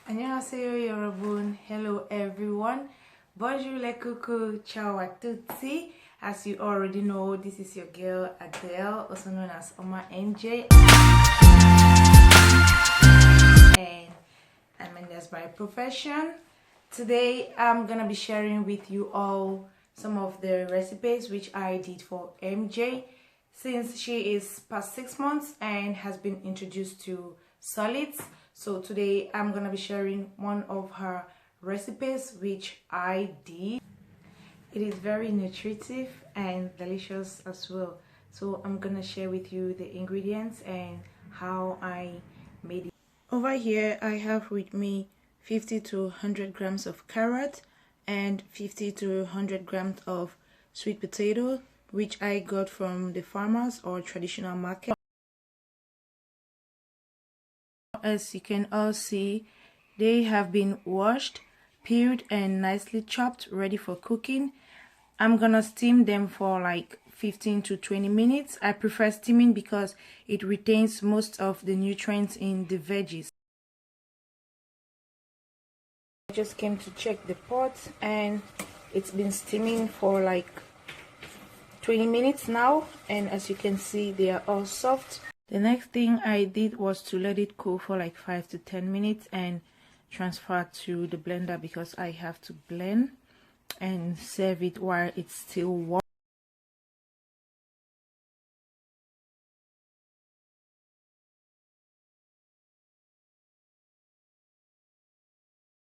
Annyeonghaseyo 여러분. Hello everyone. Bonjour les coucou. Ciao à tutti. As you already know, this is your girl Adele, also known as Oma NJ. And I'm a nurse by profession. Today I'm gonna be sharing with you all some of the recipes which I did for MJ since she is past 6 months and has been introduced to solids. So today I'm gonna be sharing one of her recipes which I did. It is very nutritive and delicious as well. So I'm gonna share with you the ingredients and how I made it. Over here I have with me 50 to 100 grams of carrot and 50 to 100 grams of sweet potato, which I got from the farmers or traditional market. As you can all see, they have been washed, peeled and nicely chopped, ready for cooking. I'm gonna steam them for like 15 to 20 minutes. I prefer steaming because it retains most of the nutrients in the veggies. I just came to check the pot and it's been steaming for like 20 minutes now, and as you can see they are all soft. The next thing I did was to let it cool for like 5 to 10 minutes and transfer to the blender because I have to blend and serve it while it's still warm.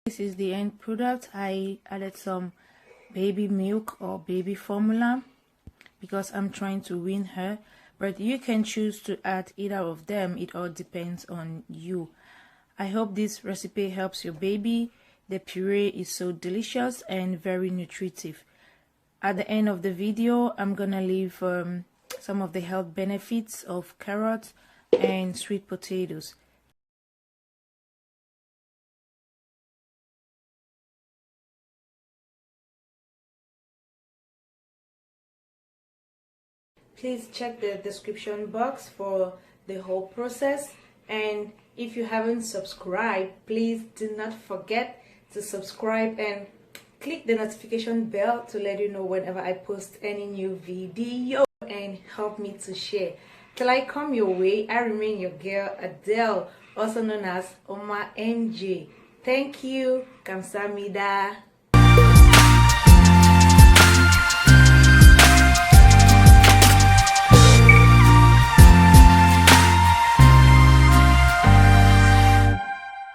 This is the end product. I added some baby milk or baby formula because I'm trying to wean her, but you can choose to add either of them. It all depends on you. I hope this recipe helps your baby. The puree is so delicious and very nutritive. At the end of the video, I'm gonna leave some of the health benefits of carrots and sweet potatoes. Please check the description box for the whole process, and if you haven't subscribed, please do not forget to subscribe and click the notification bell to let you know whenever I post any new video, and help me to share. Till I come your way, I remain your girl Adele, also known as Oma NJ. Thank you. Kamsahamnida.